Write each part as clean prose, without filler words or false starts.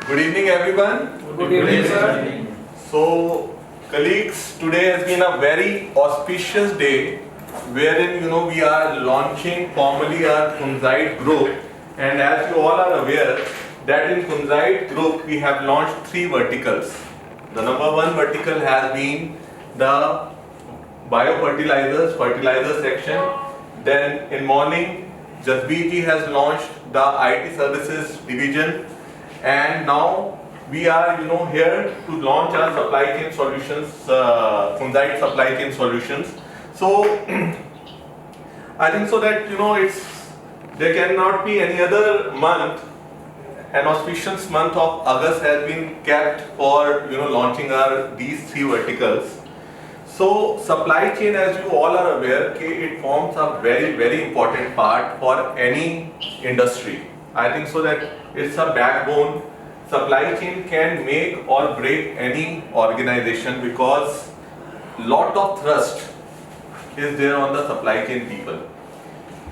Good evening, everyone. Good evening, sir. So, colleagues, today has been a very auspicious day, wherein we are launching formally our Kunzite group, and as you all are aware, that in Kunzite group we have launched 3 verticals. The number 1 vertical has been the biofertilizers, fertilizer section. Then in morning, Jasbir ji has launched the IT services division, and now we are here to launch our supply chain solutions, Kunzite supply chain solutions. So I think so that there cannot be any other month. An auspicious month of August has been kept for launching these 3 verticals. So supply chain, as you all are aware, it forms a very important part for any industry. I think so that it's a backbone. Supply chain can make or break any organization because lot of thrust is there on the supply chain people,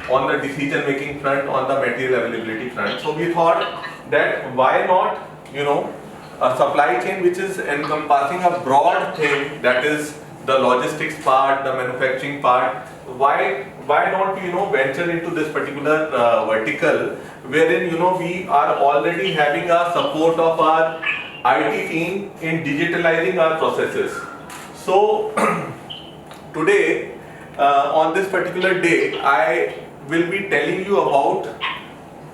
on the decision making front, on the material availability front. So we thought that why not a supply chain which is encompassing a broad thing, that is the logistics part, the manufacturing part. Why not venture into this particular vertical, wherein we are already having a support of our IT team in digitalizing our processes. So today on this particular day, I will be telling you about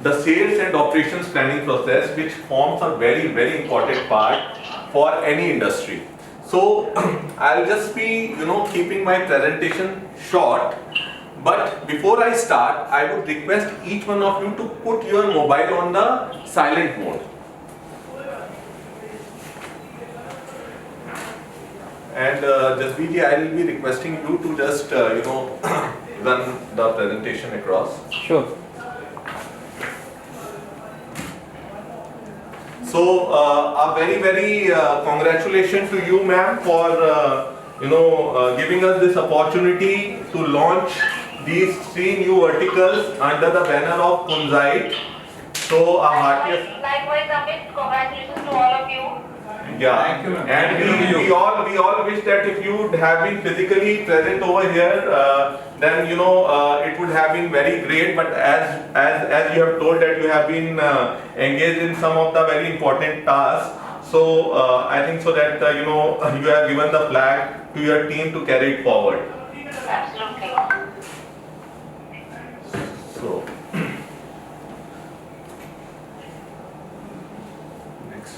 the sales and operations planning process, which forms a very important part for any industry. So I'll just be keeping my presentation short, but before I start, I would request each one of you to put your mobile on the silent mode. And Jasbir ji, I will be requesting you to just run the presentation across. Sure. So a very congratulations to you, ma'am, for giving us this opportunity to launch these 3 new verticals under the banner of Kunzite. So a heartiest likewise, Amit, congratulations to all of you. yeah. Thank you, ma'am. And we all wish that if you would have been physically present over here, then it would have been very great. But as you have told that you have been engaged in some of the very important tasks, so I think so that you have given the flag to your team to carry it forward. Absolutely. So next.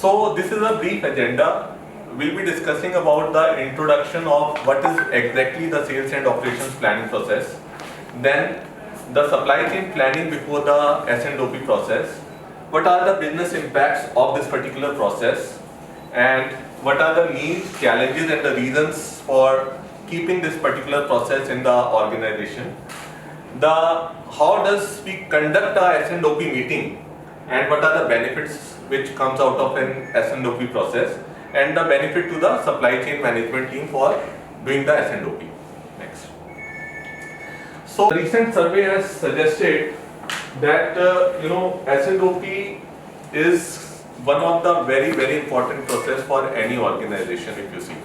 So this is a brief agenda. We'll be discussing about the introduction of what is exactly the sales and operations planning process, then the supply chain planning before the S&OP process, what are the business impacts of this particular process, and what are the needs, challenges and the reasons for keeping this particular process in the organization, how does we conduct a S&OP meeting, and what are the benefits which comes out of an S&OP process, and the benefit to the supply chain management team for doing the S&OP. Next. So the recent survey has suggested that S&OP is one of the very important process for any organization, if you see,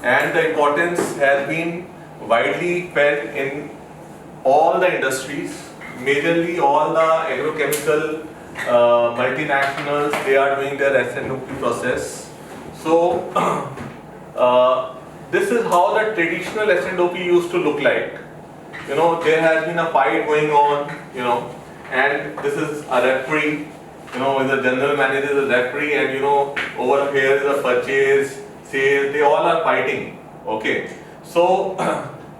and the importance has been widely felt in all the industries, majorly all the agrochemical multinationals. They are doing their S&OP process. So this is how the traditional S&OP used to look like. There has been a fight going on, and this is a referee, with the general manager is a referee, and over here is a purchase, sales, they all are fighting. Okay. So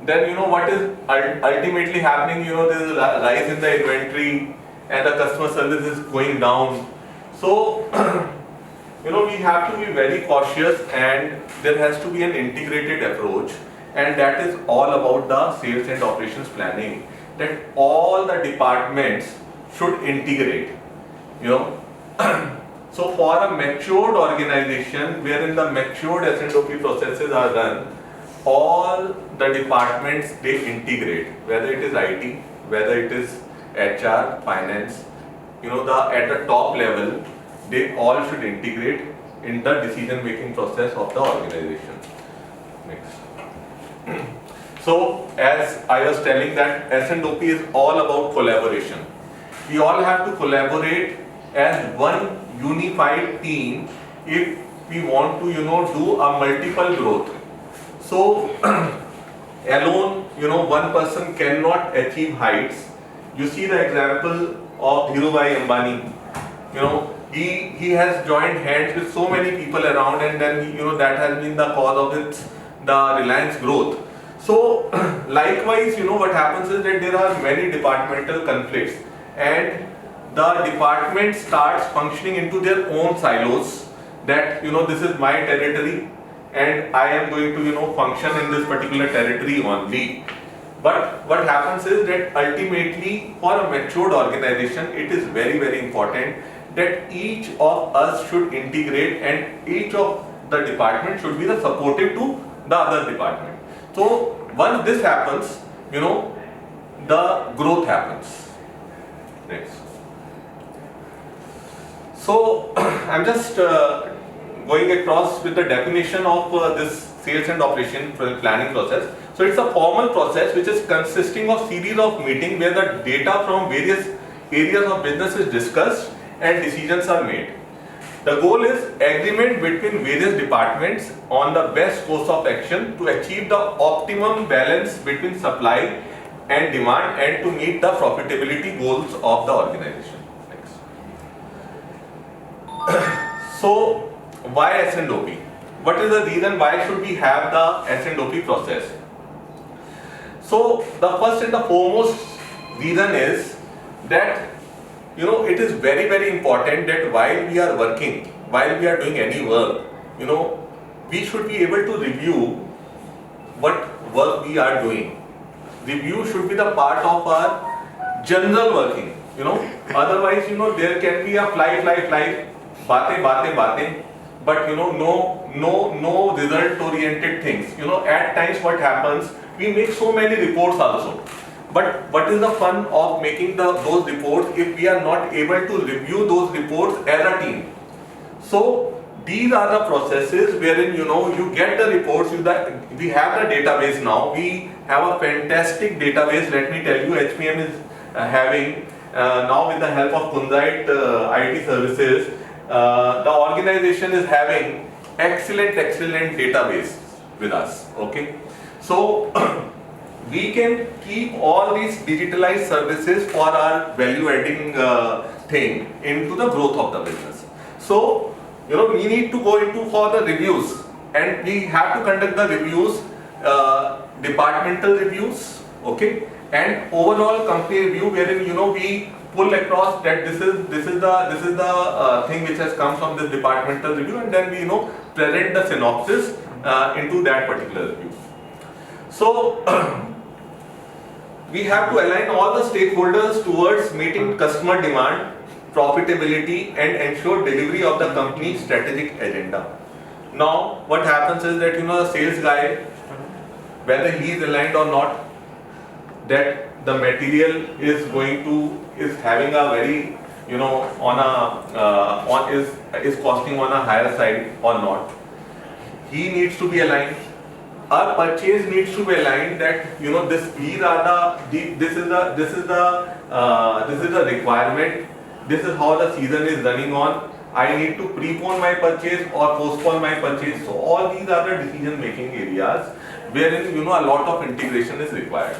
then what is ultimately happening, there is a rise in the inventory and the customer service is going down. So we have to be very cautious, and there has to be an integrated approach, and that is all about the sales and operations planning, that all the departments should integrate. So for a matured organization, wherein the matured S&OP processes are run, all the departments, they integrate, whether it is IT, whether it is HR, finance, at the top level, they all should integrate in the decision making process of the organization. Next. So as I was telling that S&OP is all about collaboration. We all have to collaborate as one unified team if we want to do a multiple growth. So alone one person cannot achieve heights. You see the example of Dhirubhai Ambani. He has joined hands with so many people around, and then that has been the cause of the Reliance growth. So likewise, what happens is that there are many departmental conflicts, and the department starts functioning into their own silos, that this is my territory and I am going to function in this particular territory only. But what happens is that ultimately, for a matured organization, it is very, very important that each of us should integrate, and each of the department should be the supportive to the other department. So once this happens, the growth happens. Next. So I'm just going across with the definition of this sales and operation planning process. So it's a formal process which is consisting of series of meetings where the data from various areas of business is discussed and decisions are made. The goal is agreement between various departments on the best course of action to achieve the optimum balance between supply and demand and to meet the profitability goals of the organization. Next. So why S&OP? What is the reason why should we have the S&OP process? So the first and the foremost reason is that it is very, very important that while we are working, while we are doing any work, we should be able to review what work we are doing. Review should be the part of our general working, Otherwise, there can be a fly, bate, but no result oriented things. At times what happens, we make so many reports also. But what is the fun of making those reports if we are not able to review those reports as a team? So these are the processes wherein you get the reports. We have the database now. We have a fantastic database. Let me tell you, HPM is having now with the help of Kunzite IT services. The organization is having excellent database with us. Okay, so we can keep all these digitalized services for our value adding thing into the growth of the business. So we need to go into for the reviews, and we have to conduct the reviews, departmental reviews, okay, and overall company review, wherein we pull across that this is the thing which has come from this departmental review, and then we present the synopsis into that particular review. So we have to align all the stakeholders towards meeting customer demand, profitability, and ensure delivery of the company's strategic agenda. Now what happens is that the sales guy, whether he is aligned or not, that the material is having a very is costing on a higher side or not, he needs to be aligned. Our purchase needs to be aligned that this is the requirement, this is how the season is running on. I need to prepone my purchase or postpone my purchase. So all these are the decision making areas wherein a lot of integration is required.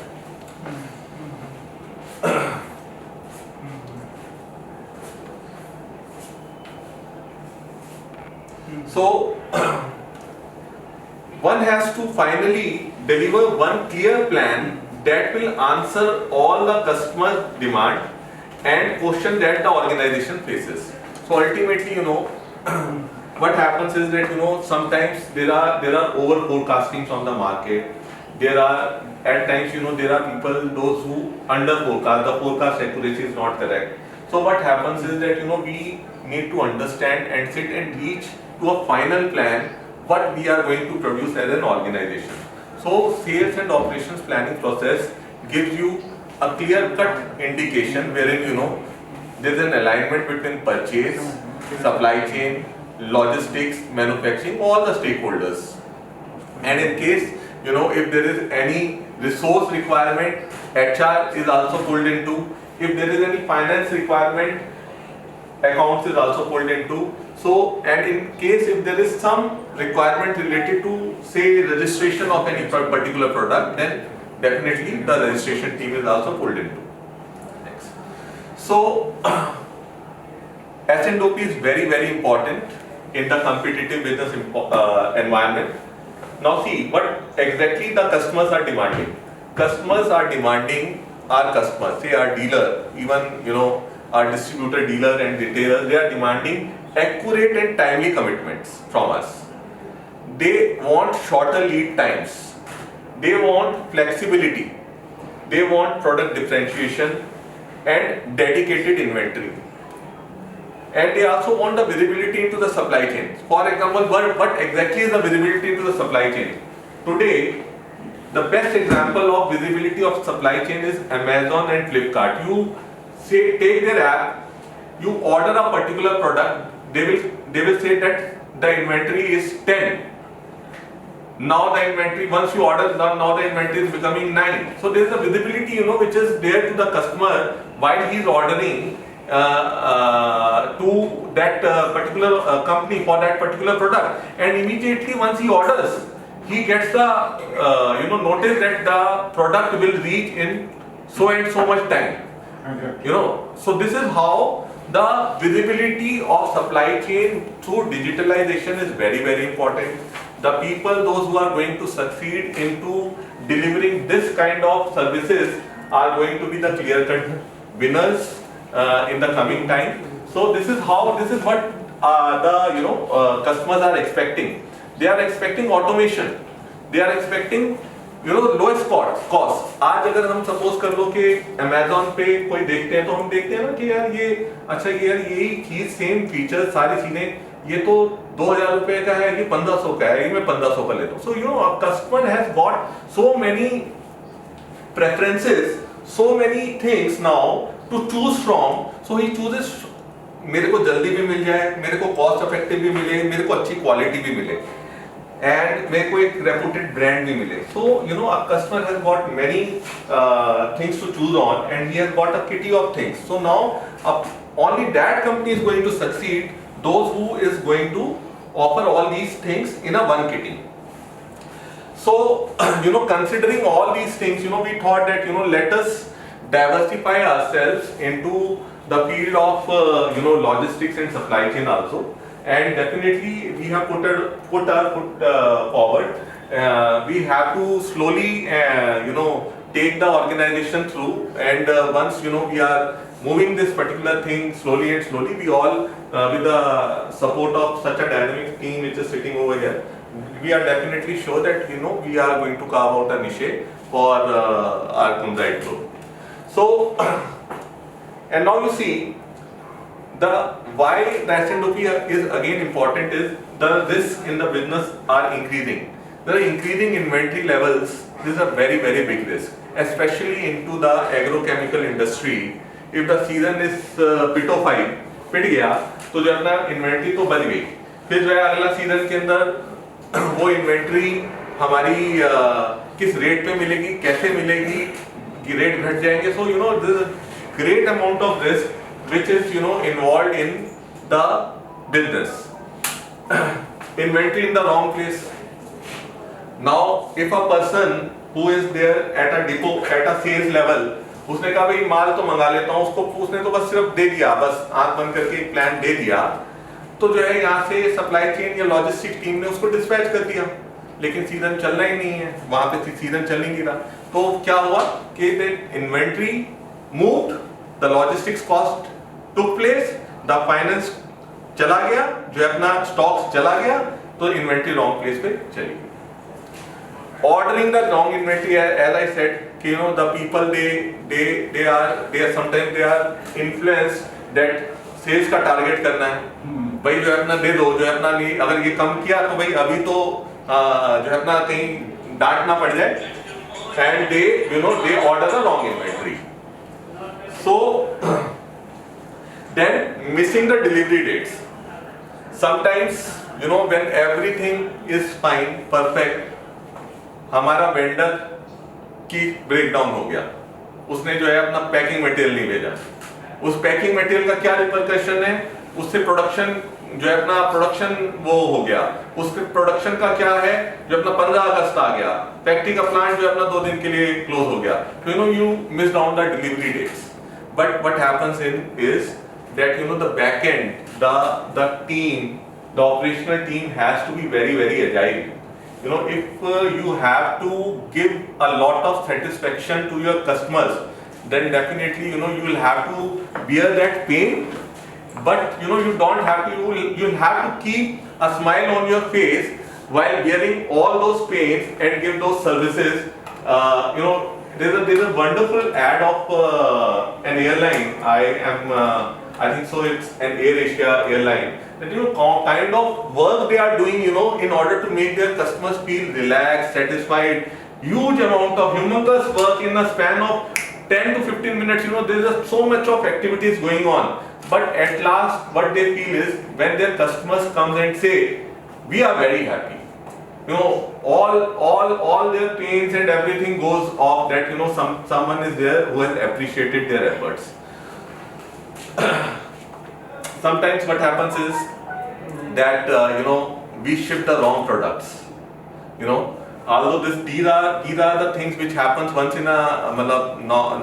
So one has to finally deliver one clear plan that will answer all the customer demand and question that the organization faces. So ultimately, what happens is that sometimes there are over forecastings on the market. There are at times there are people those who under forecast, the forecast accuracy is not correct. So what happens is that we need to understand and sit and reach to a final plan what we are going to produce as an organization. So sales and operations planning process gives you a clear cut indication wherein there is an alignment between purchase, supply chain, logistics, manufacturing, all the stakeholders. And in case, if there is any resource requirement, HR is also pulled into. If there is any finance requirement, accounts is also pulled into. So, and in case if there is some requirement related to, say, registration of any particular product, then definitely the registration team is also pulled into. Next. So, S&OP is very, very important in the competitive business environment. Now see, what exactly the customers are demanding. Customers are demanding, our customers, say our dealer, even our distributor, dealer and retailers, they are demanding accurate and timely commitments from us. They want shorter lead times. They want flexibility. They want product differentiation and dedicated inventory. And they also want the visibility into the supply chain. For example, what exactly is the visibility into the supply chain? Today, the best example of visibility of supply chain is Amazon and Flipkart. You say, take their app, you order a particular product, they will say that the inventory is 10. Now the inventory, once you order, now the inventory is becoming 9. So there is a visibility, which is there to the customer while he is ordering to that particular company for that particular product, and immediately once he orders, he gets the notice that the product will reach in so and so much time. So this is how the visibility of supply chain through digitalization is very, very important. The people, those who are going to succeed into delivering this kind of services are going to be the clear-cut winners in the coming time. So this is what the customers are expecting. They are expecting automation. They are expecting lowest cost. आज अगर हम suppose कर लो कि Amazon पे कोई देखते हैं तो हम देखते हैं ना कि यार ये अच्छा यार यही चीज सेम फीचर सारी चीजें ये तो 2000 रुपए का है, ये 1500 का है, ये मैं 1500 का लेता हूँ. So a customer has got so many preferences, so many things now to choose from. So he chooses मेरे को जल्दी भी मिल जाए, मेरे को कॉस्ट इफेक्टिव भी मिले, मेरे को अच्छी क्वालिटी भी मिले, and मेरे को एक रेपुटेड ब्रांड भी मिले. So a customer has got many things to choose on, and he has got a kitty of things. So now only that company is going to succeed, those who is going to offer all these things in a one kitty. So considering all these things, we thought that let us diversify ourselves into the field of logistics and supply chain also, and definitely we have put our foot forward. We have to slowly take the organization through, and once we are moving this particular thing slowly and slowly, we all with the support of such a dynamic team which is sitting over here, we are definitely sure that we are going to carve out a niche for our Kunzite group. So and now you see why the S&OP is again important is the risks in the business are increasing. There are increasing inventory levels. This is a very, very big risk, especially into the agrochemical industry. If the season is पिट गया तो जो अपना inventory तो बच गई, फिर जो है अगला सीजन के अंदर वो इन्वेंट्री हमारी किस रेट पे मिलेगी, कैसे मिलेगी, रेट घट जाएंगे. So this is great amount of risk which is involved in the business. Inventory in the wrong place. Now if a person who is there at a depot at a sales level, उसने कहा भाई माल तो मंगा लेता हूँ, उसने तो बस सिर्फ दे दिया, बस आंख बंद करके एक प्लान दे दिया, तो जो है यहाँ से सप्लाई चेन या लॉजिस्टिक टीम ने उसको डिस्पैच कर दिया, लेकिन सीजन चलना ही नहीं है, वहां पे सीजन चल नहीं रहा. तो क्या हुआ कि inventory moved, the logistics cost took place, the finance चला गया, जो है अपना स्टॉक्स चला गया, तो इन्वेंट्री रॉन्ग प्लेस पे चली गई. Ordering the wrong inventory, as I said, the people they are sometimes they are influenced that sales का target करना है, भाई जो है अपना दे दो, जो है अपना नहीं, अगर ये कम किया तो भाई अभी तो जो है अपना कहीं डांट ना पड़ जाए, and they order the wrong inventory. So Then missing the delivery dates. Sometimes, you know, when everything is fine, perfect, हमारा वेंडर की ब्रेकडाउन हो गया, उसने जो है अपना पैकिंग मटेरियल नहीं भेजा, उस पैकिंग मटेरियल का क्या रिपरकशन है, उससे प्रोडक्शन जो है अपना प्रोडक्शन वो हो गया, उसके प्रोडक्शन का क्या है जो अपना 15 अगस्त आ गया, फैक्ट्री का प्लांट जो है अपना 2 दिन के लिए क्लोज हो गया, तो you know you missed out the delivery dates. But what happens in is that you know the back end the team, the operational team has to be very agile. You know, if you have to give a lot of satisfaction to your customers, then definitely you know you will have to bear that pain. But you know you don't have to. You'll have to keep a smile on your face while bearing all those pains and give those services. You know, there's a wonderful ad of an airline. I think so. It's an AirAsia airline. That you know kind of work they are doing, you know, in order to make their customers feel relaxed, satisfied. Huge amount of humongous work in a span of 10 to 15 minutes. You know, there is so much of activities going on. But at last, what they feel is when their customers comes and say, "We are very happy." You know, all their pains and everything goes off. That you know, someone is there who has appreciated their efforts. Sometimes what happens is that you know we ship the wrong products. You know, although these are the things which happens once in a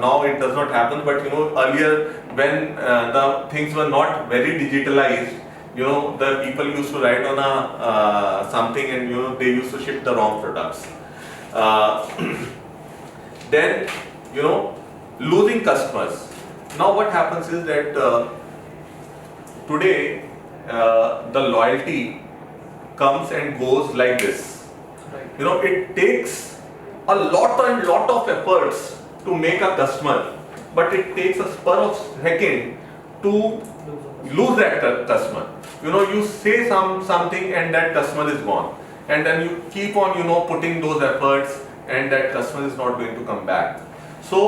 now it does not happen. But you know earlier when the things were not very digitalized, you know the people used to write on a something and you know they used to ship the wrong products. Then you know losing customers. Now what happens is that today the loyalty comes and goes like this. You know, it takes a lot of efforts to make a customer, but it takes a spur of second to lose that customer. You know, you say something and that customer is gone, and then you keep on you know putting those efforts and that customer is not going to come back. So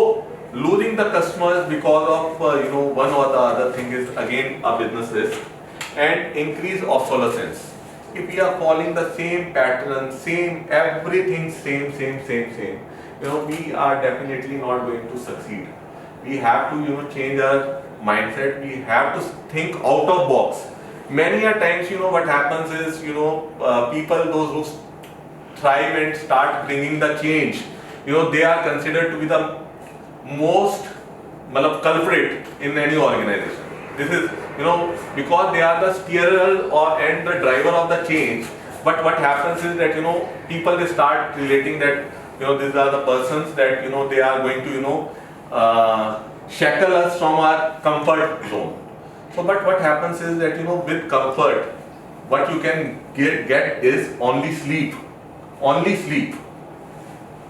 losing the customers because of you know one or the other thing is again a business risk. And increase obsolescence. If we are following the same pattern, same everything, same, you know, we are definitely not going to succeed. We have to you know change our mindset. We have to think out of box. Many a times you know what happens is you know people those who thrive and start bringing the change, you know they are considered to be the most culprit in any organization. This is you know because they are the steerer and the driver of the change. But what happens is that you know people they start relating that you know these are the persons that you know they are going to you know shackle us from our comfort zone. So but what happens is that you know with comfort what you can get is only sleep.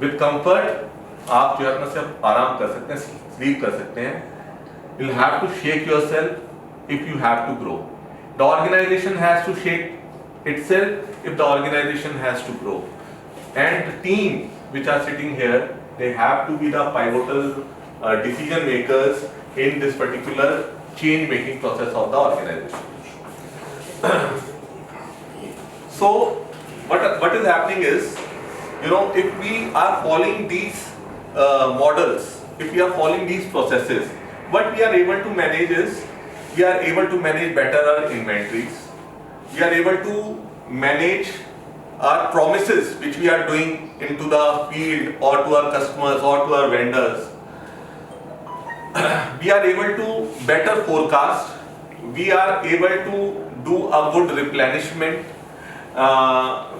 With comfort आप जो है अपना सिर्फ आराम कर सकते हैं, sleep कर सकते हैं. You'll have to shake yourself if you have to grow. The organization has to shake itself if the organization has to grow. And the team which are sitting here, they have to be the pivotal decision makers in this particular change making process of the organization. So what is happening is, you know, if we are following these models, if we are following these processes, what we are able to manage is, we are able to manage better our inventories, we are able to manage our promises which we are doing into the field or to our customers or to our vendors. We are able to better forecast, we are able to do a good replenishment,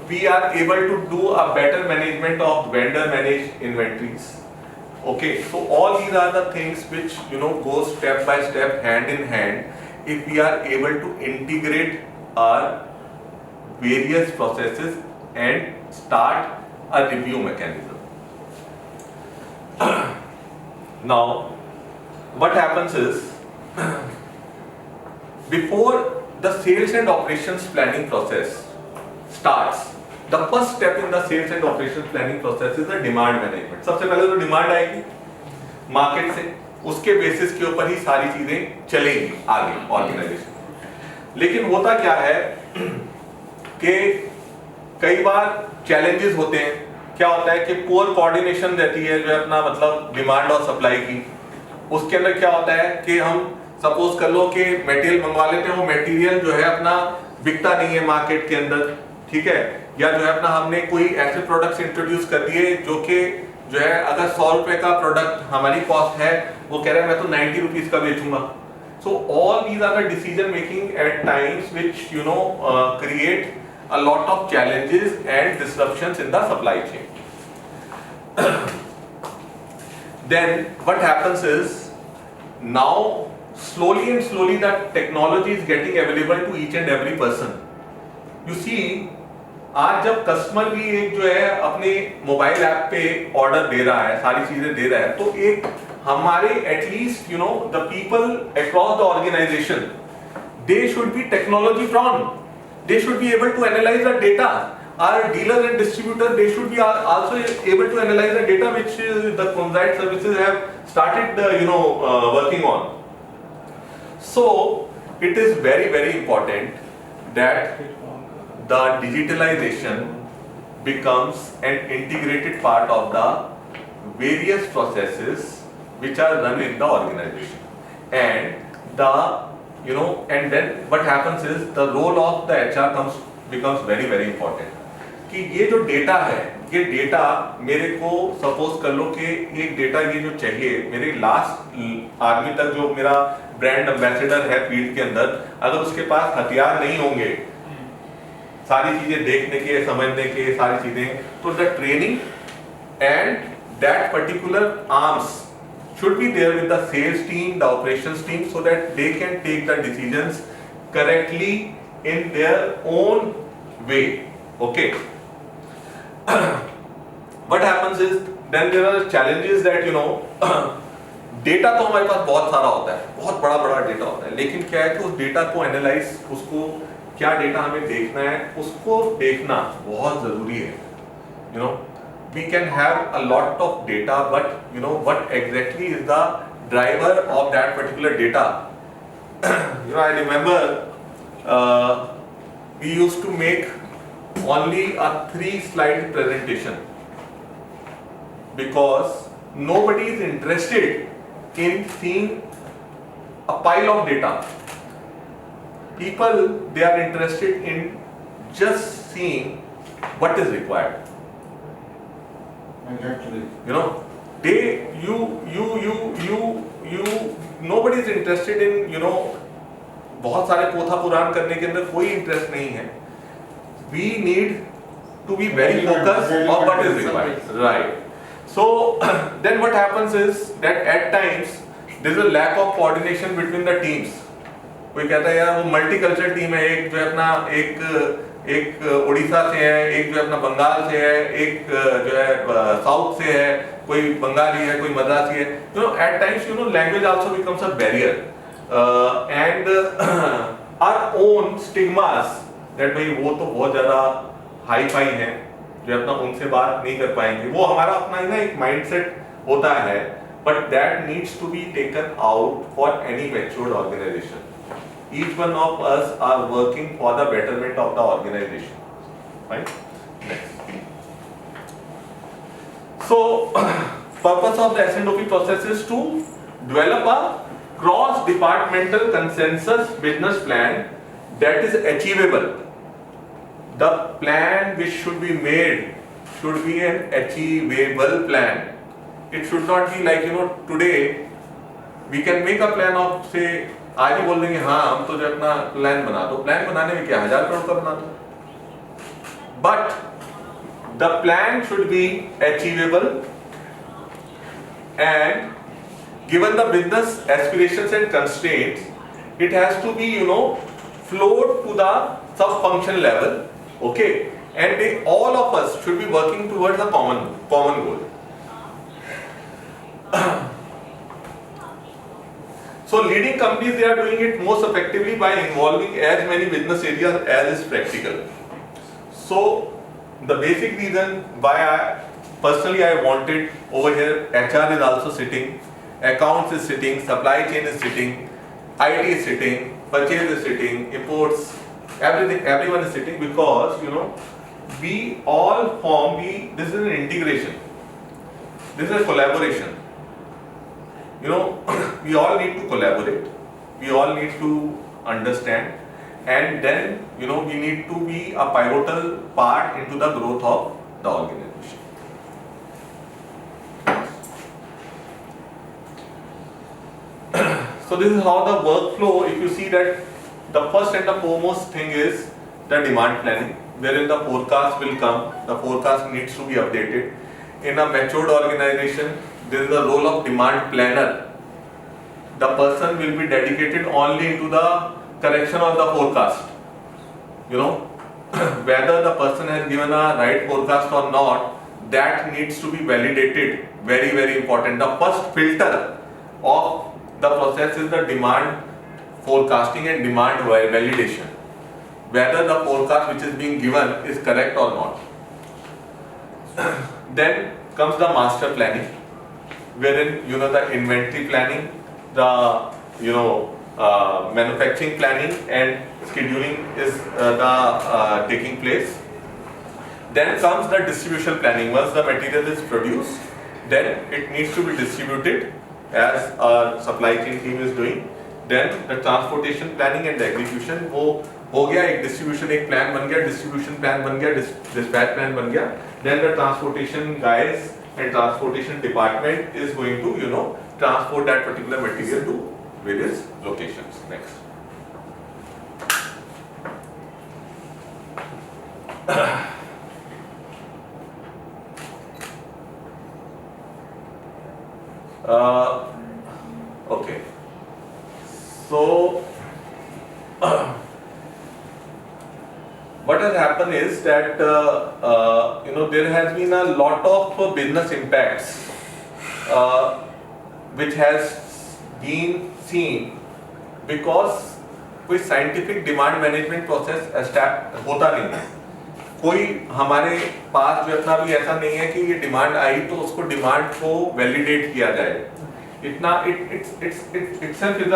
we are able to do a better management of vendor managed inventories. Okay, so all these are the things which you know go step by step, hand in hand, if we are able to integrate our various processes and start a review mechanism. Now, what happens is, before the sales and operations planning process starts, the first step in the sales and operations planning process is the demand management. सबसे पहले तो demand आएगी market से, उसके basis के ऊपर ही सारी चीजें चलेंगी आगे ऑर्गेनाइजेशन। लेकिन होता क्या है कि कई बार चैलेंजेस होते हैं। क्या होता है कि पुअर कोऑर्डिनेशन रहती है जो है अपना मतलब डिमांड और सप्लाई की। उसके अंदर क्या होता है कि हम सपोज कर लो कि मटेरियल मंगवा लेते हैं, वो मटेरियल जो है अपना बिकता नहीं है मार्केट के अंदर, ठीक है, या जो है अपना हमने कोई ऐसे प्रोडक्ट्स इंट्रोड्यूस कर दिए जो कि जो है अगर 100 रुपए का प्रोडक्ट हमारी कॉस्ट है, वो कह रहा है मैं तो 90 रुपीज का बेचूंगा। So all these are the decision making at times which you know create a lot of challenges and disruptions in the supply chain. Then what happens is now slowly and slowly that technology is getting available to each and every person. You see, आज जब customer भी एक जो है अपने mobile app पे order दे रहा है, सारी चीजें दे रहा है, तो एक हमारे at least you know the people across the organization they should be technology prone. They should be able to analyze the data. Our dealers and distributors, they should be also able to analyze the data which the Conzite services have started, working on. So it is very, very important that the digitalization becomes an integrated part of the various processes which are run in the organization, and and then what happens is the role of the HR becomes very, very important. कि ये जो data है, ये data मेरे को suppose कर लो कि एक डेटा ये जो चाहिए मेरे लास्ट आदमी तक, जो मेरा ब्रांड एम्बेसडर है फील्ड के अंदर, अगर उसके पास हथियार नहीं होंगे सारी चीजें देखने के, समझने के, सारी चीजें, तो the training and that particular arms should be there with the sales team, the operations team, so that they can take the decisions correctly in their own way. Okay. What happens is then there are challenges that data तो हमारे पास बहुत सारा होता है, बहुत बड़ा बड़ा data होता है, लेकिन क्या है कि उस डेटा को एनालाइज, उसको क्या डेटा हमें देखना है, उसको देखना बहुत जरूरी है। We can have a lot of data, but what exactly is the driver of that particular data? I remember we used to make only a 3-slide presentation because nobody is interested in seeing a pile of data. People, they are interested in just seeing what is required. Exactly. Nobody is interested in बहुत सारे पोथा पुराण करने के अंदर कोई interest नहीं है. We need to be very focused on what is required, right? So then what happens is that at times there is a lack of coordination between the teams. कोई कहता है यार वो मल्टीकल्चरल टीम है, एक जो है अपना एक उड़ीसा से है, एक जो है अपना बंगाल से है, एक जो है साउथ से है, कोई बंगाली है, कोई मद्रासी है. At times language also becomes a barrier, and our own stigmas that भाई वो तो बहुत ज्यादा हाई फाई है, जो अपना उनसे बात नहीं कर पाएंगे, वो हमारा अपना ही ना एक माइंडसेट होता है, but that needs to be taken out for any matured organization. Each one of us are working for the betterment of the organization, right? Next. So purpose of the S&OP process is to develop a cross-departmental consensus business plan that is achievable. The plan which should be made should be an achievable plan. It should not be like today we can make a plan of say, आज ही बोल देंगे हाँ हम तो जो अपना plan बना दो. प्लान बनाने में क्या 1000 करोड़ का बना दो, but the plan should be achievable and given the business aspirations and constraints, it has to be float to the sub function level, okay, and all of us should be working towards a common goal. So leading companies, they are doing it most effectively by involving as many business areas as is practical. So the basic reason why I wanted over here, HR is also sitting, accounts is sitting, supply chain is sitting, IT is sitting, purchase is sitting, imports, everyone is sitting, because we all form, this is an integration, this is a collaboration. We all need to collaborate, we all need to understand, and then we need to be a pivotal part into the growth of the organization. So this is how the workflow, if you see that the first and the foremost thing is the demand planning, wherein the forecast will come, the forecast needs to be updated. In a matured organization, there is a role of demand planner. The person will be dedicated only into the correction of the forecast. Whether the person has given a right forecast or not, that needs to be validated. Very, very important. The first filter of the process is the demand forecasting and demand validation. Whether the forecast which is being given is correct or not. Then comes the master planning, wherein the inventory planning, the manufacturing planning and scheduling is taking place. Then comes the distribution planning. Once the material is produced, then it needs to be distributed as our supply chain team is doing. Then the transportation planning and the execution, वो हो गया, एक distribution एक plan बन गया, distribution plan बन गया, dispatch plan बन गया. Then the transportation guys and transportation department is going to transport that particular material to various locations. Next. Okay. So what has happened is that there has been a lot of business impacts which has been seen because कोई scientific demand management process होता नहीं है. कोई हमारे पास जो इतना भी ऐसा नहीं है कि ये डिमांड आई तो उसको डिमांड को वैलिडेट किया जाए. इतना itself is a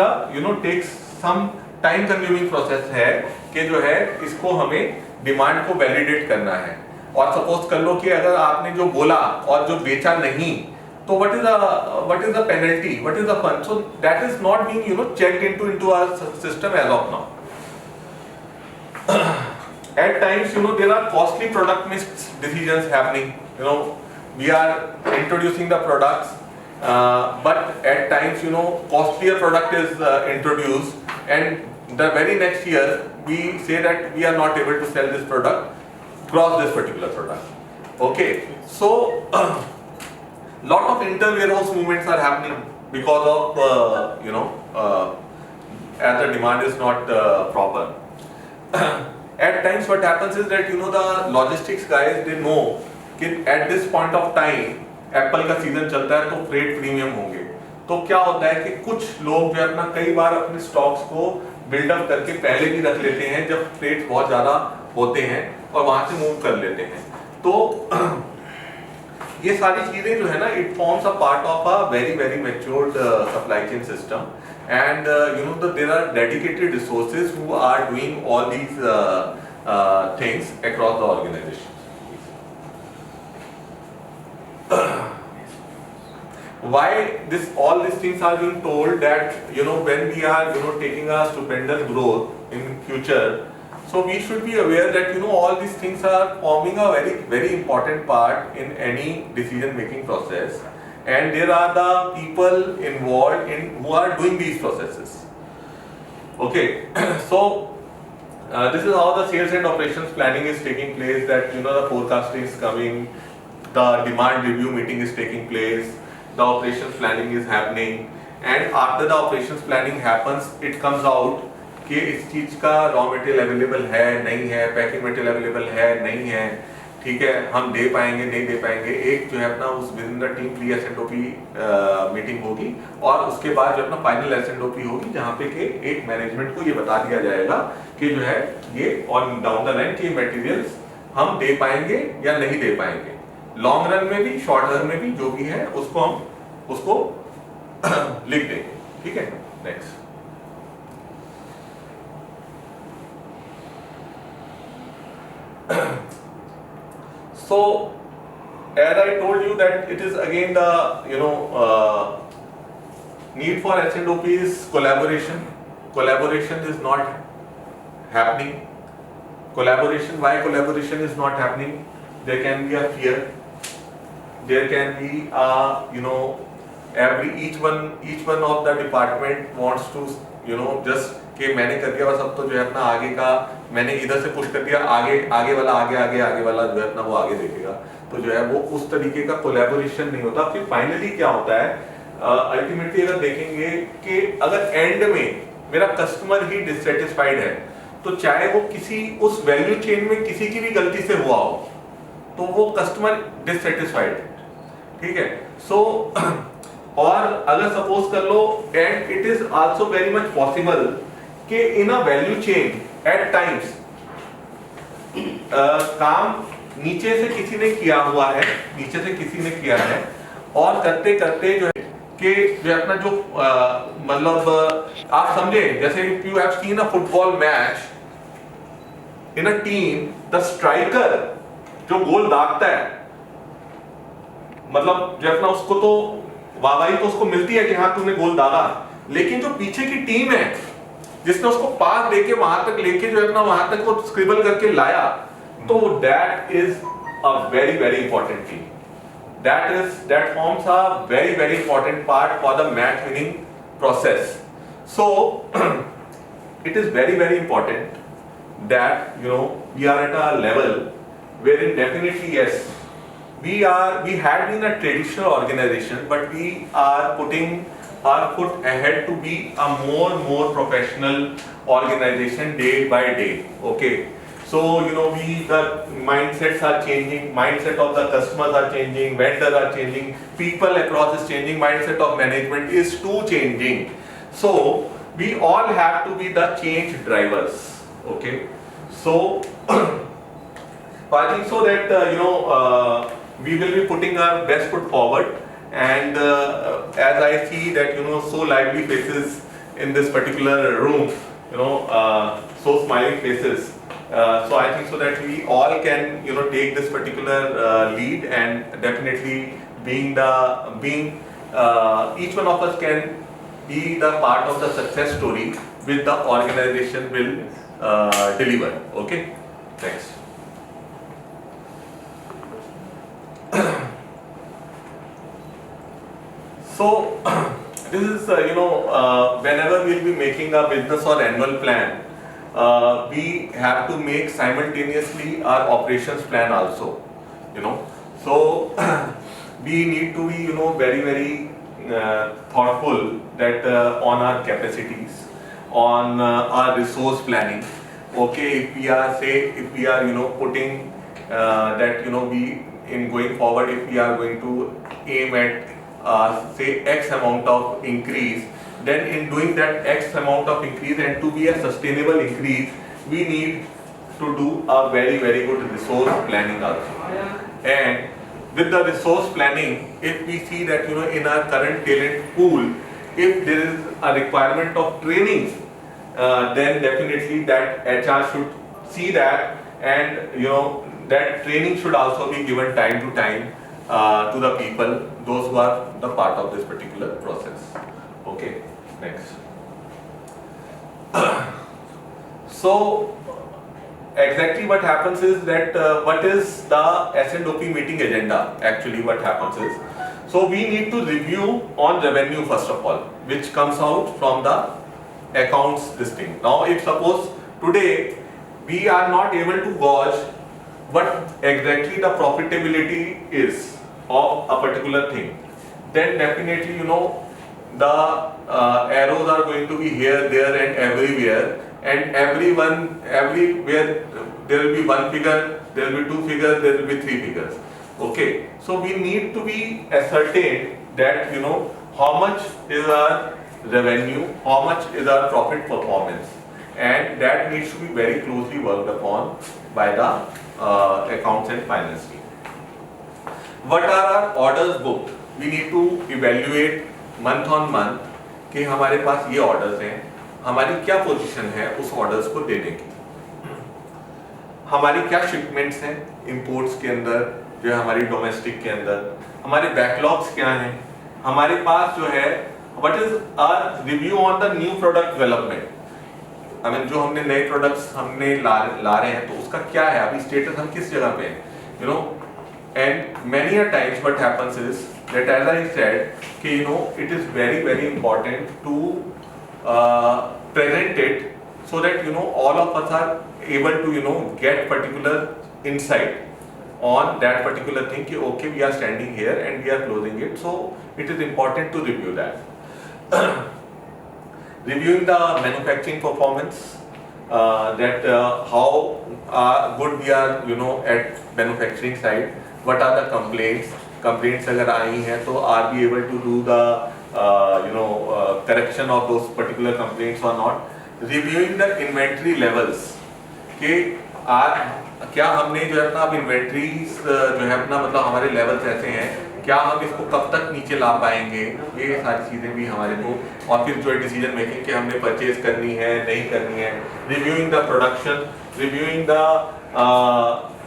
takes some time consuming process है कि जो है इसको हमें डिमांड को वैलिडेट करना है. और सपोज कर लो कि अगर आपने जो बोला और जो बेचा नहीं, तो what is the penalty, what is the fund? So that is not being checked into our system as of now. At times there are costly product mix decisions happening. We are introducing the products, but at times costlier product is introduced, and the very next year we say that we are not able to sell this product, cross this particular product. Okay, so lot of inter-warehouse movements are happening because of as the demand is not proper. At times what happens is that the logistics guys, they know कि at this point of time Apple का season चलता है तो freight premium होंगे. तो क्या होता है कि कुछ लोग जो अपना कई बार अपने स्टॉक्स को बिल्डअप करके पहले भी रख लेते हैं जब फ्रेट बहुत ज्यादा होते हैं और वहां से मूव कर लेते हैं. तो ये सारी चीजें जो है ना, it forms a part of a very very matured supply chain system, and there are dedicated resources who are doing all these things across the organization. Why all these things are being told that when we are taking a stupendous growth in future, so we should be aware that all these things are forming a very very important part in any decision making process, and there are the people involved in who are doing these processes. Okay, so this is how the sales and operations planning is taking place, that the forecasting is coming, the demand review meeting is taking place, the operations planning is happening, and after the operations planning happens, it comes out कि इस चीज का raw material available है नहीं है, packing material available है नहीं है, ठीक है, हम दे पाएंगे नहीं दे पाएंगे. एक जो है अपना उस within the team pre SNOP meeting होगी, और उसके बाद जो अपना फाइनल एसएनओपी होगी जहाँ पे कि एक मैनेजमेंट को ये बता दिया जाएगा कि जो है ये ऑन डाउन द लाइन कि मटेरियल्स हम दे पाएंगे या नहीं दे पाएंगे. लॉन्ग रन में भी शॉर्ट रन में भी जो भी है उसको हम उसको लिख देंगे, ठीक है। Next, so as I told you that it is again the need for S&OP is collaboration. Collaboration is not happening. Collaboration, why collaboration is not happening? There can be a fear. There can be a each one of the department wants to just कि मैंने कर दिया बस, अब तो जो है अपना आगे का मैंने इधर से पुश कर दिया, आगे वाला आगे वाला जो है अपना वो आगे देखेगा, तो जो है वो उस तरीके का कोलैबोरेशन नहीं होता। फिर फाइनली क्या होता है, अल्टीमेटली अगर देखेंगे कि अगर एंड में मेरा कस्टमर ही डिससेटिस्फाइड है, तो चाहे वो किसी उस वैल्यू चेन में किसी की भी गलती से हुआ हो, तो वो कस्टमर डिससेटिस्फाइड, ठीक है। सो और अगर सपोज कर लो, and it is also very much possible कि in a value chain at times काम नीचे से किसी ने किया हुआ है, और करते करते जो है कि जो अपना जो मतलब आप समझे, जैसे if you have seen a football match in a team, the striker जो गोल दागता है, मतलब जो अपना उसको तो वाहवाही तो उसको मिलती है कि हाँ तूने गोल दागा, लेकिन जो पीछे की टीम है जिसने उसको पास देके वहां तक लेके जो है अपना वहां तक वो स्क्रिबल करके लाया, तो that is a very very important thing, that forms a very very important part for the match winning process. So it is very very important that we are at a level wherein definitely yes, we had been a traditional organization, but we are putting our foot ahead to be a more professional organization day by day. Okay, so the mindsets are changing, mindset of the customers are changing, vendors are changing, people across is changing, mindset of management is too changing. So we all have to be the change drivers. Okay, so I think so that we will be putting our best foot forward, and as I see that so lively faces in this particular room, so smiling faces, so I think so that we all can take this particular lead, and definitely being each one of us can be the part of the success story which the organization will deliver. Okay, thanks. So this is whenever we'll be making a business or annual plan, we have to make simultaneously our operations plan also, so we need to be very very thoughtful that on our capacities, on our resource planning. Okay, if we are putting that we in going forward, if we are going to aim at say X amount of increase, then in doing that X amount of increase and to be a sustainable increase, we need to do a very very good resource planning also. And with the resource planning, if we see that in our current talent pool, if there is a requirement of training, then definitely that HR should see that, and that training should also be given time to time to the people, those who are the part of this particular process. Okay, next. So exactly what happens is that what is the S&OP meeting agenda? Actually what happens is, so we need to review on revenue first of all, which comes out from the accounts this thing. Now if suppose today we are not able to gauge what exactly the profitability is of a particular thing, then definitely the arrows are going to be here, there and everywhere, and everywhere there will be one figure, there will be two figures, there will be three figures. Okay, so we need to be ascertained that how much is our revenue, how much is our profit performance, and that needs to be very closely worked upon by the accounts and finance team. What are our orders booked? We need to evaluate month on month कि हमारे पास ये orders हैं, हमारी क्या position है उस orders को देने की, हमारी क्या शिपमेंट्स हैं इंपोर्ट्स के अंदर, जो है हमारी डोमेस्टिक के अंदर, हमारे बैकलॉग्स क्या हैं, हमारे पास जो है what is our review on the new product development, I mean जो हमने नए प्रोडक्ट्स हमने ला रहे हैं तो उसका क्या है अभी स्टेटस, हम किस जगह पे हैं, you know. And many a times what happens is that as I said कि you know it is very important to present it so that you know all of us are able to you know get particular insight on that particular thing कि okay we are standing here and we are closing it, so it is important to review that. Reviewing the manufacturing performance, that how good we are you know at manufacturing side, what are the complaints अगर आई हैं तो are we able to do the correction of those particular complaints or not. Reviewing the inventory levels कि आज क्या हमने जो है अपना अब इन्वेंट्रीज जो है अपना मतलब हमारे लेवल्स ऐसे हैं, क्या हम इसको कब तक नीचे ला पाएंगे, ये सारी चीज़ें भी हमारे को, और फिर जो है डिसीजन मेकिंग कि हमने परचेज करनी है नहीं करनी है. Reviewing the production, reviewing the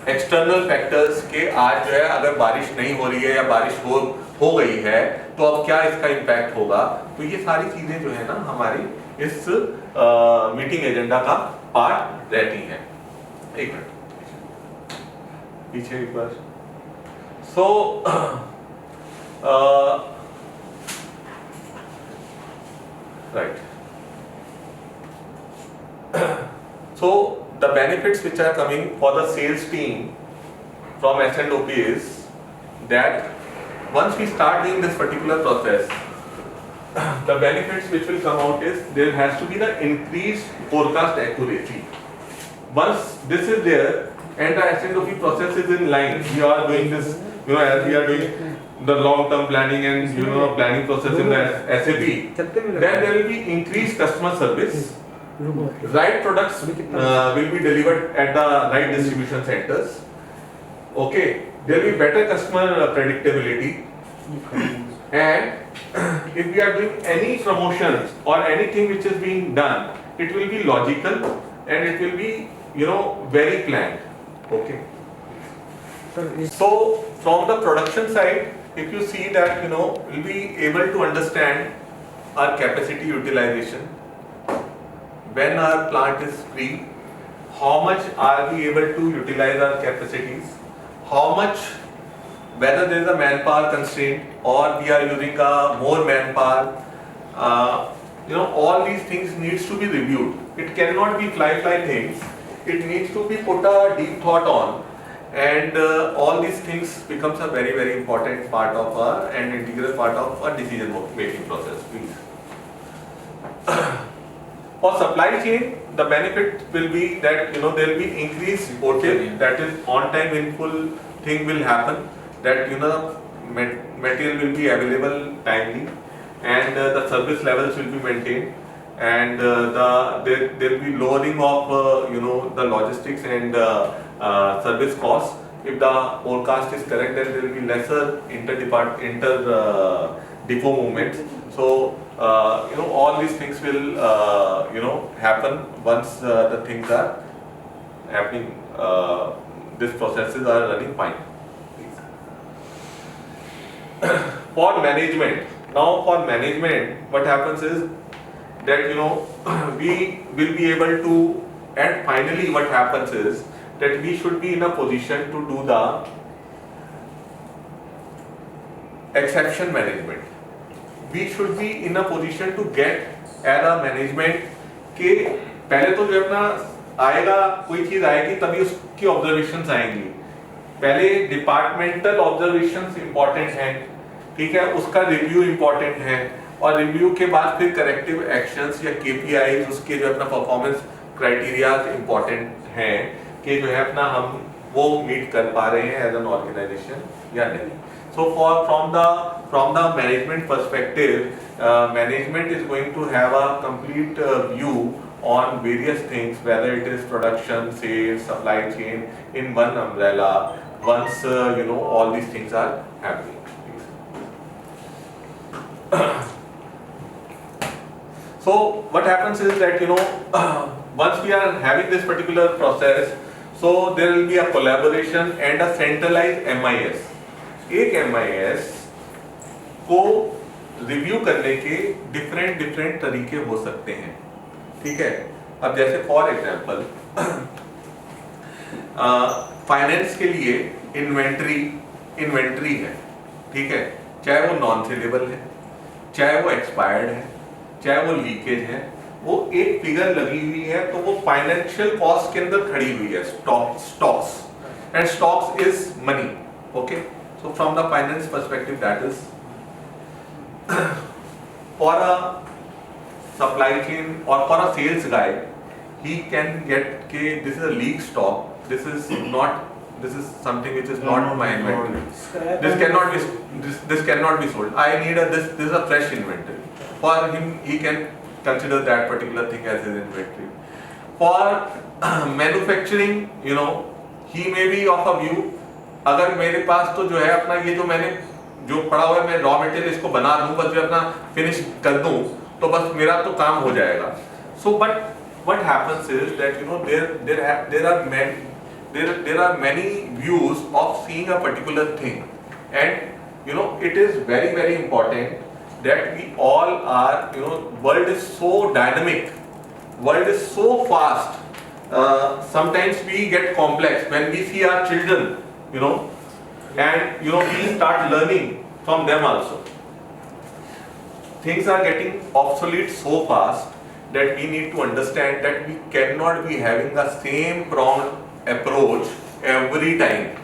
external factors के आज जो है अगर बारिश नहीं हो रही है या बारिश हो गई है तो अब क्या इसका इम्पैक्ट होगा. तो ये सारी चीजें जो है ना हमारी इस मीटिंग एजेंडा का पार्ट रहती हैं. एक मिनट पीछे एक बार. सो right, so the benefits which are coming for the sales team from S&OP is that once we start doing this particular process, the benefits which will come out is there has to be the increased forecast accuracy. Once this is there and the S&OP process is in line, we are doing this, you know, as we are doing the long-term planning and you know planning process in the SAP, then there will be increased customer service. Right products will be delivered at the right distribution centers. Okay, there will be better customer predictability, and if we are doing any promotions or anything which is being done, it will be logical and it will be you know very planned. Okay. So from the production side, if you see that you know we'll be able to understand our capacity utilization. When our plant is free, how much are we able to utilize our capacities? How much, whether there is a manpower constraint or we are using more manpower, you know, all these things needs to be reviewed. It cannot be fly things. It needs to be put a deep thought on, and all these things becomes a very important part of our and integral part of our decision making process. Please. For supply chain, the benefit will be that you know there will be increased reported, that is on time in full thing will happen, that you know material will be available timely, and the service levels will be maintained, and there will be lowering of you know the logistics and service costs. If the forecast is correct, then there will be lesser depot movements. So you know all these things will you know happen once the things are happening. These processes are running fine. For management, now for management, what happens is that you know we will be able to, and finally what happens is that we should be in a position to do the exception management. We should be in a position to get as a management के पहले तो जो अपना आएगा कोई चीज आएगी तभी उसकी ऑब्जर्वेशंस आएंगी. पहले डिपार्टमेंटल ऑब्जर्वेशंस इंपॉर्टेंट हैं, ठीक है, उसका रिव्यू इंपॉर्टेंट है, और रिव्यू के बाद फिर करेक्टिव एक्शंस या केपीआईज उसके जो अपना परफॉर्मेंस क्राइटेरियाज इंपॉर्टेंट हैं कि जो है अपना हम वो मीट कर पा रहे हैं एज एन ऑर्गेनाइजेशन या नहीं. So from the management perspective, management is going to have a complete view on various things, whether it is production, sales, supply chain in one umbrella. Once you know all these things are happening. So what happens is that once we are having this particular process, so there will be a collaboration and a centralized MIS. एक MIS को review करने के different तरीके हो सकते हैं, ठीक है। अब जैसे फॉर एग्जांपल फाइनेंस के लिए इन्वेंट्री है, ठीक है, चाहे वो नॉन सेलेबल है, चाहे वो एक्सपायर्ड है, चाहे वो लीकेज है, वो एक फिगर लगी हुई है तो वो फाइनेंशियल कॉस्ट के अंदर खड़ी हुई है, stocks and stocks is money, okay. So from the finance perspective that is for a supply chain और for a sales guy, he can get this is a leak stock, this is something which is not my inventory, this cannot be sold, I need this is a fresh inventory. For him, he can consider that particular thing as his inventory. For manufacturing, he may be of a view, अगर मेरे पास तो जो है अपना ये जो मैंने जो पड़ा हुआ है, मैं रॉ मटेरियल इसको बना दूं, बस जो अपना फिनिश कर दूं तो बस मेरा तो काम हो जाएगा। So but what happens is that there are many views of seeing a particular thing, and it is very important that we all are, world is so dynamic, world is so fast, sometimes we get complex when we see our children, and we start learning from them also. Things are getting obsolete so fast that we need to understand that we cannot be having the same pronged approach every time.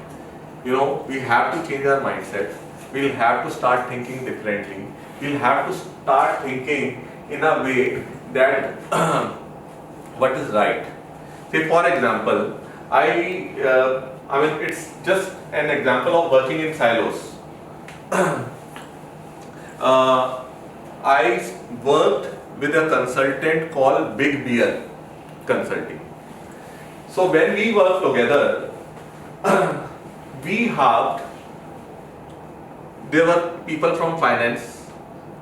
We have to change our mindset. We'll have to start thinking differently. We'll have to start thinking in a way that what is right. Say for example, I mean it's just an example of working in silos. I worked with a consultant called Big Beer Consulting. So when we worked together, we have, there were people from finance,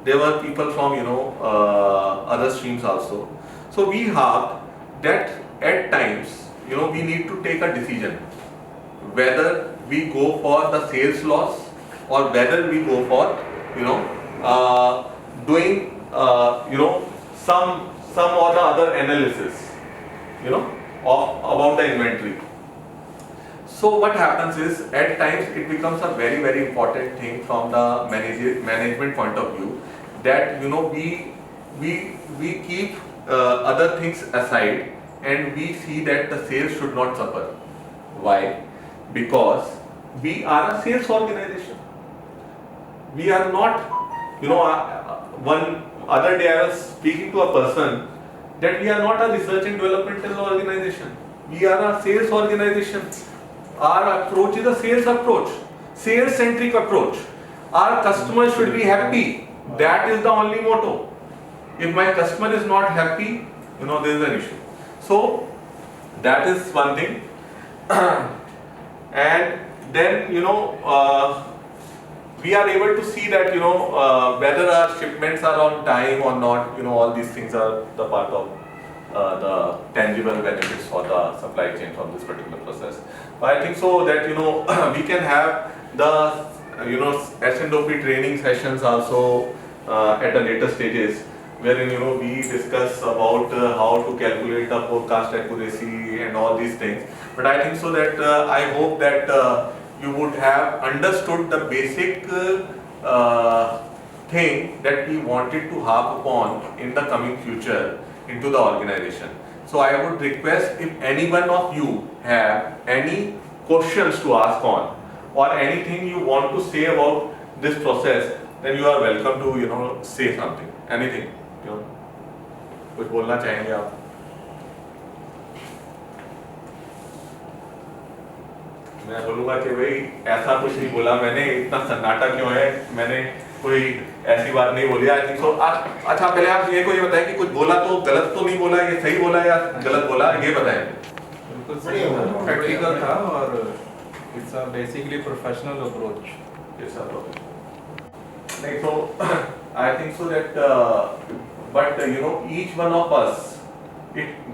there were people from other streams also. So we have that at times we need to take a decision whether we go for the sales loss or whether we go for doing some or the other analysis about the inventory. So what happens is at times it becomes a very important thing from the management point of view that we keep other things aside and we see that the sales should not suffer. Why? Because we are a sales organization. We are not, one other day I was speaking to a person that we are not a research and developmental organization. We are a sales organization. Our approach is a sales approach, sales centric approach. Our customers should be happy. That is the only motto. If my customer is not happy, there is an issue. So that is one thing. And then we are able to see that whether our shipments are on time or not. All these things are the part of the tangible benefits for the supply chain from this particular process. But I think so that we can have the S&OP training sessions also at the later stages, wherein we discuss about how to calculate the forecast accuracy and all these things. But I think so that I hope that you would have understood the basic thing that we wanted to harp upon in the coming future into the organization. So I would request if any one of you have any questions to ask on or anything you want to say about this process, then you are welcome to say something, anything. कुछ बोलना चाहेंगे आप? मैं बोलूँगा कि भाई ऐसा कुछ नहीं बोला मैंने, इतना सन्नाटा क्यों है, मैंने कोई ऐसी बात नहीं बोली। I think so. अच्छा पहले आप ये कोई बताएं कि कुछ बोला तो गलत तो नहीं बोला, ये सही बोला या गलत बोला, ये बताएं। बिल्कुल सही, प्रैक्टिकल था और it's a basically professional approach. नहीं, so I think so that but each one of us,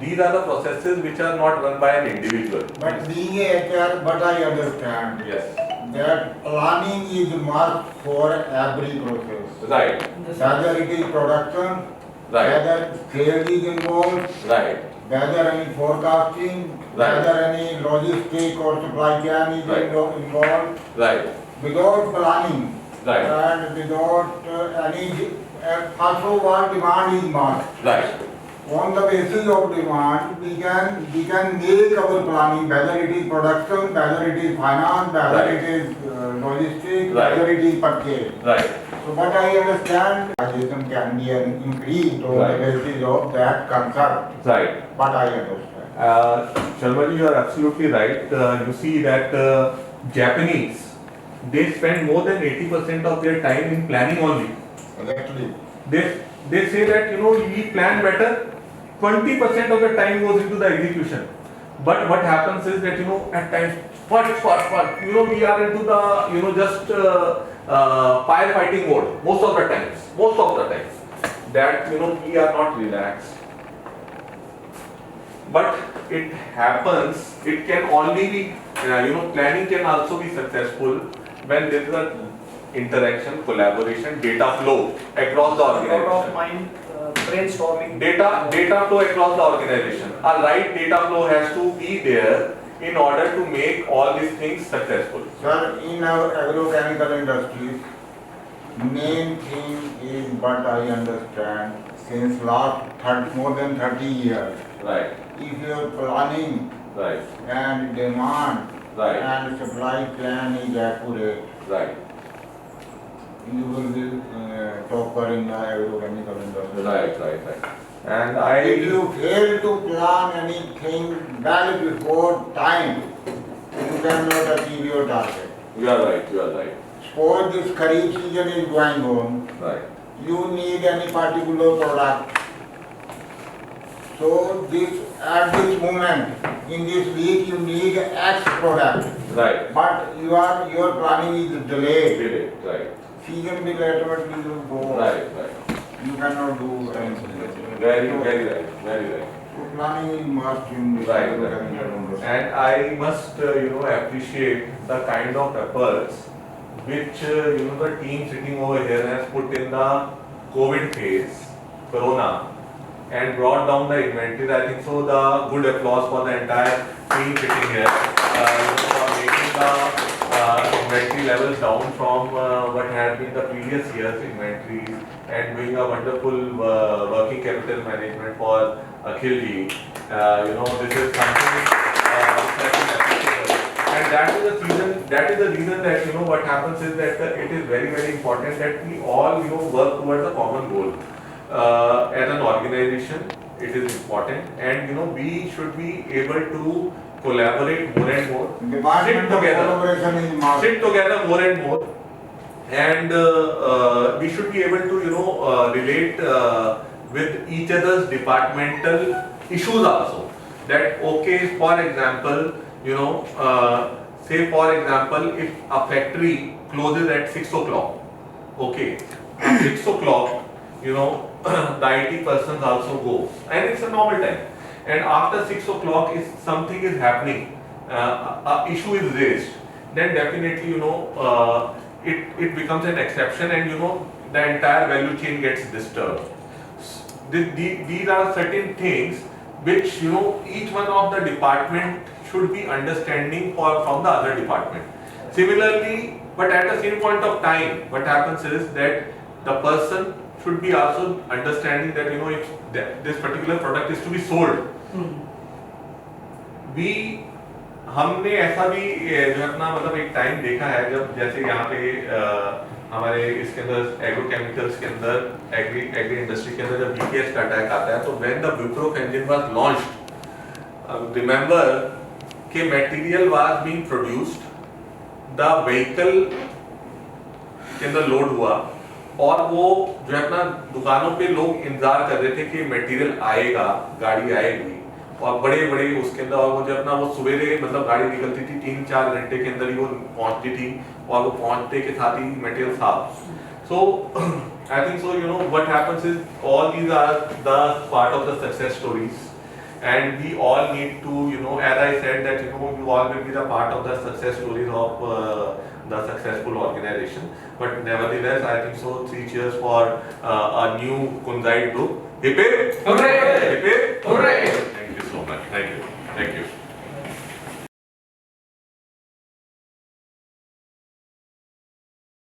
these are the processes which are not run by an individual. But being a HR, but I understand Yes. that planning is must for every process. Right. Whether it is production, Right. whether sales is involved, Right. whether any forecasting, Right. whether any logistic or supply chain is Right. involved. Right. Without planning Right. and without also what demand is must. Right. On the basis of demand, we can make our planning, whether it is production, whether it is finance, whether Right. it is logistics, Right. whether it is purchase. Right. So what I understand, organization can be increased on Right. the basis of that concept, Right. but I understand. Sharma ji, you are absolutely right. You see that Japanese, they spend more than 80% of their time in planning only. Exactly. They say that we plan better, 20% of the time goes into the execution. But what happens is that at times, we are into the just firefighting mode most of the times. That we are not relaxed. But it happens. It can only be planning can also be successful when there is a interaction, collaboration, data flow across the Out of organization. mind brainstorming. Data flow across the organization. A right data flow has to be there in order to make all these things successful. Sir, in our agrochemical industries, main thing is what I understand since more than 30 years. Right, If your planning right, and demand right, and supply plan is accurate, right, you will be topper in the agrochemical industry. right. And If you fail to plan anything well before time, you cannot achieve your target. you are right, Suppose this Kharif season is going on, right, you need any particular product. So at this moment, in this week, you need X product, right, but your planning is delayed. right, Season will automatically go. right. You cannot do anything. Very right. So planning is must in this Right. agrochemical industry. And I must, appreciate the kind of efforts which, the team sitting over here has put in the COVID phase, Corona, and brought down the inventories. I think so. The good applause for the entire team sitting here, for making the inventory levels down from what had been the previous year's inventories, and doing a wonderful working capital management for Akhilji. This is something which has been appreciable. And that is the reason that what happens is that it is very important that we all work towards a common goal. As an organization, it is important, and we should be able to collaborate more and more, Department of collaboration is must. sit together more and more, and we should be able to relate with each other's departmental issues also. That okay, for example, say for example, if a factory closes at 6 o'clock, okay, at 6 o'clock, the IT persons also go, and it's a normal time. And after 6 o'clock, if something is happening, a issue is raised, then definitely it becomes an exception, and the entire value chain gets disturbed. These are certain things which each one of the department should be understanding from the other department. Similarly, but at the same point of time, what happens is that the person should be also understanding that if this particular product is to be sold, हमने ऐसा भी जो अपना मतलब एक time देखा है जब जैसे यहाँ पे हमारे इसके अंदर एग्रोकेमिकल्स के अंदर एग्री इंडस्ट्री के अंदर जब BPS का अटैक आता है, तो when the Wipro engine was launched, remember कि material was being produced, the vehicle के अंदर लोड हुआ, और वो जो है अपना दुकानों पे लोग इंतजार कर रहे थे कि मटेरियल आएगा, गाड़ी आएगी, और बड़े बड़े उसके अंदर, और वो जो अपना वो सवेरे मतलब गाड़ी निकलती थी 3-4 घंटे के अंदर ही वो पहुंचती थी, और वो पहुंचते के साथ ही मटेरियल था. सो I think so, you know, what happens is all these are the part of the success stories. And we all need to, you know, as I said that, you know, you all will be the part of the success stories of the successful organization. But nevertheless, I think so, 3 cheers for a new Kunzite group. Hip hip! Hooray! Hip hip! Hooray! Thank you so much. Thank you. Thank you.